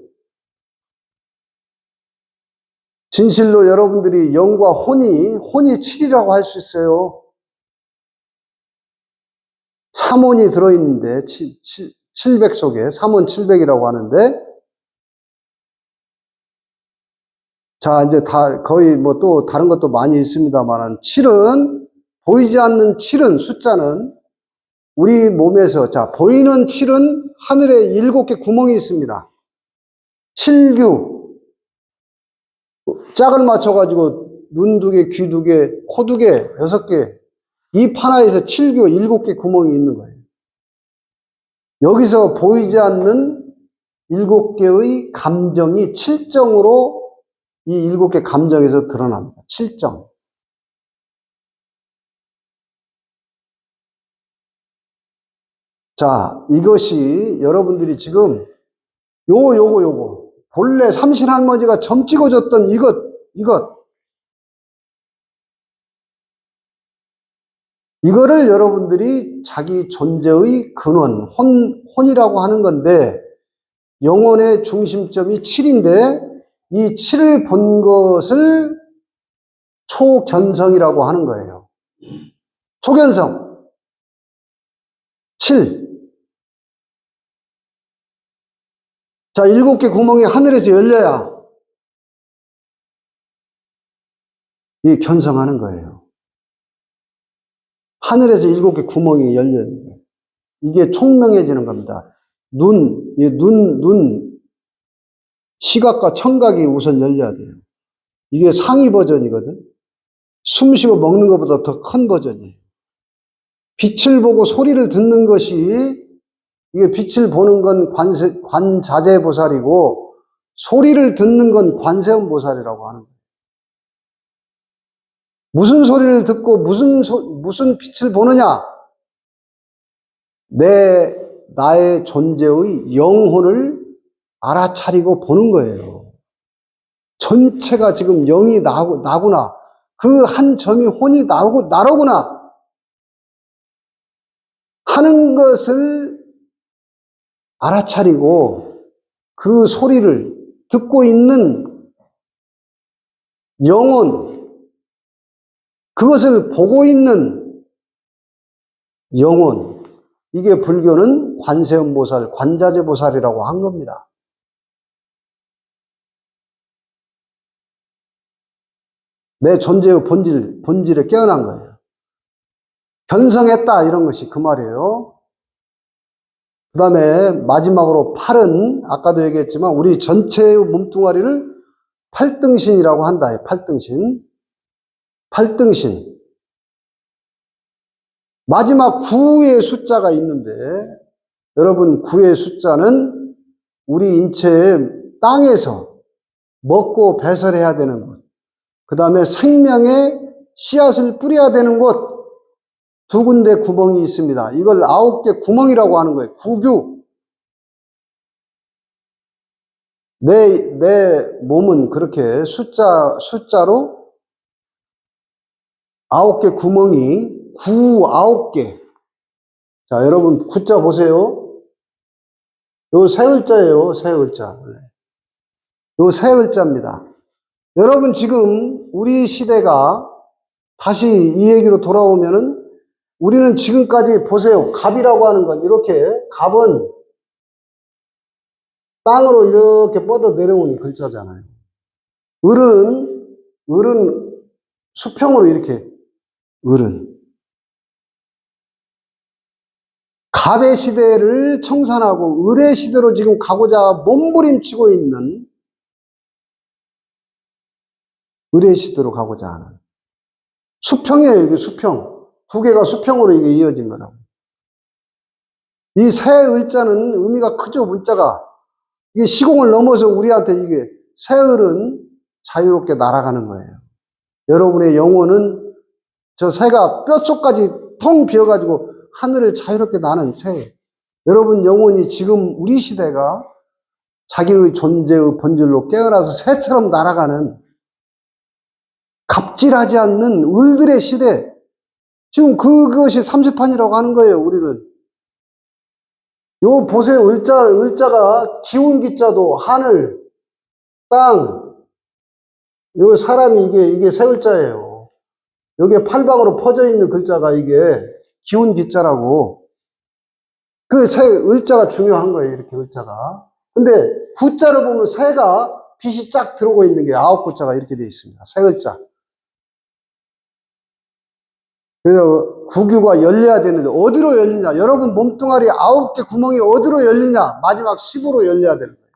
진실로 여러분들이 영과 혼이 7이라고 할 수 있어요. 3혼이 들어있는데, 700 속에, 3혼 700이라고 하는데, 자, 이제 거의 뭐 또 다른 것도 많이 있습니다만은, 7은, 보이지 않는 7은, 숫자는 우리 몸에서, 자, 보이는 7은 하늘에 7개 구멍이 있습니다. 7규. 짝을 맞춰가지고 눈 2개, 귀 2개, 코 2개, 6개. 입 하나에서 7규, 7개 구멍이 있는 거예요. 여기서 보이지 않는 7개의 감정이 7정으로 이 7개 감정에서 드러납니다. 7정. 자, 이것이 여러분들이 지금 요거. 본래 삼신할머니가 점 찍어줬던 이것. 이거를 여러분들이 자기 존재의 근원, 혼이라고 하는 건데, 영혼의 중심점이 7인데, 이 7을 본 것을 초견성이라고 하는 거예요. 초견성. 7. 자, 7개 구멍이 하늘에서 열려야 이 견성하는 거예요. 하늘에서 7개 구멍이 열려요. 이게 총명해지는 겁니다. 눈, 시각과 청각이 우선 열려야 돼요. 이게 상위 버전이거든. 숨 쉬고 먹는 것보다 더 큰 버전이에요. 빛을 보고 소리를 듣는 것이, 이게 빛을 보는 건 관자재보살이고, 소리를 듣는 건 관세음보살이라고 하는 거예요. 무슨 소리를 듣고 무슨 빛을 보느냐? 나의 존재의 영혼을 알아차리고 보는 거예요. 전체가 지금 영이 나구나. 그 한 점이 혼이 나로구나. 하는 것을 알아차리고 그 소리를 듣고 있는 영혼, 그것을 보고 있는 영혼, 이게 불교는 관세음보살, 관자재보살이라고 한 겁니다. 내 존재의 본질에 깨어난 거예요. 견성했다, 이런 것이 그 말이에요. 그 다음에 마지막으로 팔은, 아까도 얘기했지만, 우리 전체의 몸뚱아리를 팔등신이라고 한다. 팔등신. 마지막 9의 숫자가 있는데, 여러분, 9의 숫자는 우리 인체의 땅에서 먹고 배설해야 되는 것, 그 다음에 생명의 씨앗을 뿌려야 되는 곳, 2군데 구멍이 있습니다. 이걸 9개 구멍이라고 하는 거예요. 구규. 내 몸은 그렇게 숫자로 9개 구멍이 9개. 자, 여러분, 구자 보세요. 요 세 글자예요, 세 글자. 요 세 글자입니다. 여러분, 지금 우리 시대가 다시 이 얘기로 돌아오면은, 우리는 지금까지 보세요. 갑이라고 하는 건 이렇게, 갑은 땅으로 이렇게 뻗어 내려오는 글자잖아요. 을은 수평으로 이렇게, 을은. 갑의 시대를 청산하고 을의 시대로 지금 가고자 몸부림치고 있는 을의 시대로 가고자 하는. 수평이에요, 이게 수평. 두 개가 수평으로 이게 이어진 거라고. 이 새 을자는 의미가 크죠, 문자가. 이게 시공을 넘어서 우리한테 이게 새 을은 자유롭게 날아가는 거예요. 여러분의 영혼은 저 새가 뼛속까지 텅 비어가지고 하늘을 자유롭게 나는 새. 여러분 영혼이 지금 우리 시대가 자기의 존재의 본질로 깨어나서 새처럼 날아가는 갑질하지 않는 을들의 시대. 지금 그것이 삼세판이라고 하는 거예요, 우리는. 요 보세요. 을자가 기운 기자도 하늘, 땅, 요 사람이 이게 새 을자예요. 여기에 팔방으로 퍼져 있는 글자가 이게 기운 기자라고. 그 새 을자가 중요한 거예요, 이렇게 을자가. 근데 구자를 보면 새가 빛이 쫙 들어오고 있는 게 9구자가 이렇게 되어 있습니다. 새 을자. 그래서 구규가 열려야 되는데 어디로 열리냐? 여러분 몸뚱아리 9개 구멍이 어디로 열리냐? 마지막 10으로 열려야 되는 거예요.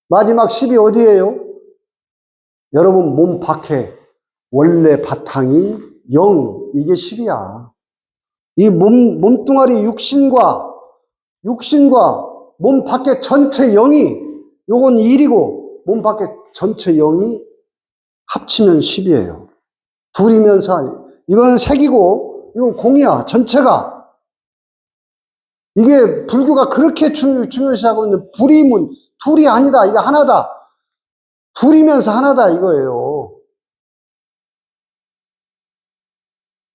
마지막 10이 어디예요? 여러분 몸 밖에 원래 바탕이 0, 이게 10이야. 이 몸뚱아리 육신과 몸 밖에 전체 0이 요건 1이고 몸 밖에 전체 0이 합치면 10이에요. 둘이면서 이거는 색이고 이건 공이야. 전체가. 이게 불교가 그렇게 중요시하고 있는 불이문, 둘이 아니다. 이게 하나다. 둘이면서 하나다 이거예요.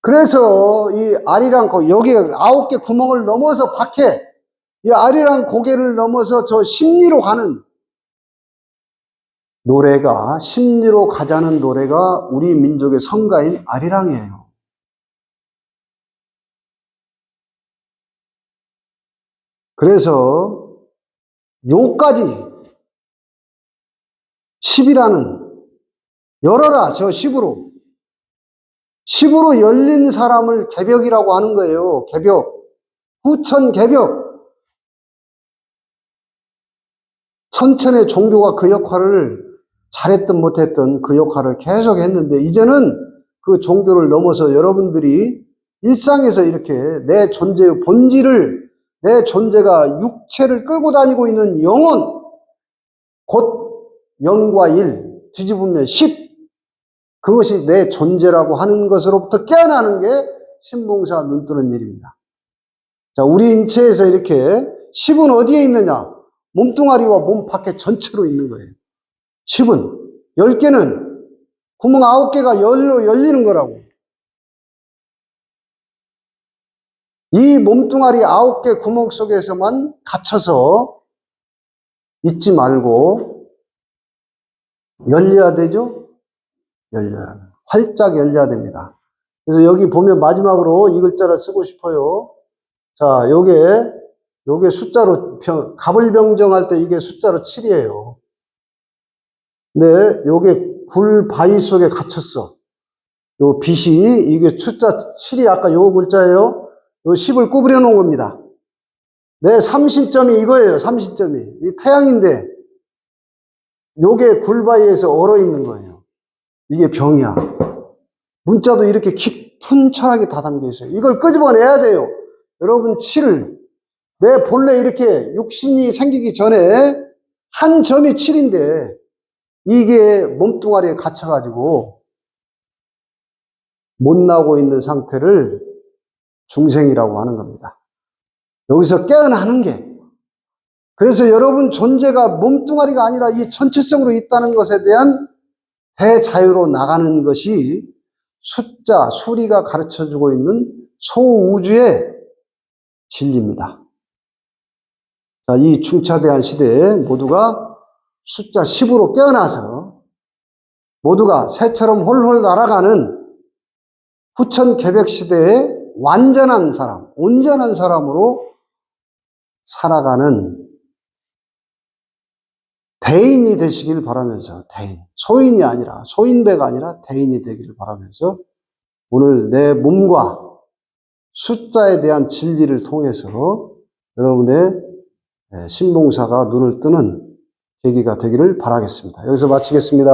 그래서 이 아리랑 여기 9개 구멍을 넘어서 밖에 이 아리랑 고개를 넘어서 저 심리로 가는 노래가, 심리로 가자는 노래가 우리 민족의 성가인 아리랑이에요. 그래서 요까지 10이라는 열어라 저 10으로 열린 사람을 개벽이라고 하는 거예요. 개벽. 후천 개벽. 선천의 종교가 그 역할을 잘했든 못했든 그 역할을 계속 했는데 이제는 그 종교를 넘어서 여러분들이 일상에서 이렇게 내 존재의 본질을, 내 존재가 육체를 끌고 다니고 있는 영혼, 곧 0과 1, 뒤집으면 10, 그것이 내 존재라고 하는 것으로부터 깨어나는 게 신봉사 눈뜨는 일입니다. 자, 우리 인체에서 이렇게 10은 어디에 있느냐? 몸뚱아리와 몸 밖에 전체로 있는 거예요. 10은. 10개는 구멍 9개가 열리는 거라고. 이 몸뚱아리 9개 구멍 속에서만 갇혀서 있지 말고 열려야 되죠? 활짝 열려야 됩니다. 그래서 여기 보면 마지막으로 이 글자를 쓰고 싶어요. 자, 요게 숫자로, 갑을병정할 때 이게 숫자로 7이에요. 근데 요게 굴 바위 속에 갇혔어. 요 빛이, 이게 숫자 7이 아까 요 글자예요. 요 10을 구부려 놓은 겁니다. 내 삼신점이 이거예요, 삼신점이. 이 태양인데, 요게 굴바위에서 얼어 있는 거예요. 이게 병이야. 문자도 이렇게 깊은 철학이 다 담겨 있어요. 이걸 끄집어내야 돼요. 여러분 7을. 내 본래 이렇게 육신이 생기기 전에 한 점이 7인데, 이게 몸뚱아리에 갇혀가지고 못 나오고 있는 상태를 중생이라고 하는 겁니다. 여기서 깨어나는 게, 그래서 여러분 존재가 몸뚱아리가 아니라 이 전체성으로 있다는 것에 대한 대자유로 나가는 것이 숫자, 수리가 가르쳐주고 있는 소우주의 진리입니다. 자, 이 중차대한 시대에 모두가 숫자 10으로 깨어나서 모두가 새처럼 홀홀 날아가는 후천 개벽 시대의 완전한 사람, 온전한 사람으로 살아가는 대인이 되시길 바라면서, 대인, 소인이 아니라, 소인배가 아니라 대인이 되기를 바라면서 오늘 내 몸과 숫자에 대한 진리를 통해서 여러분의 신봉사가 눈을 뜨는 계기가 되기를 바라겠습니다. 여기서 마치겠습니다.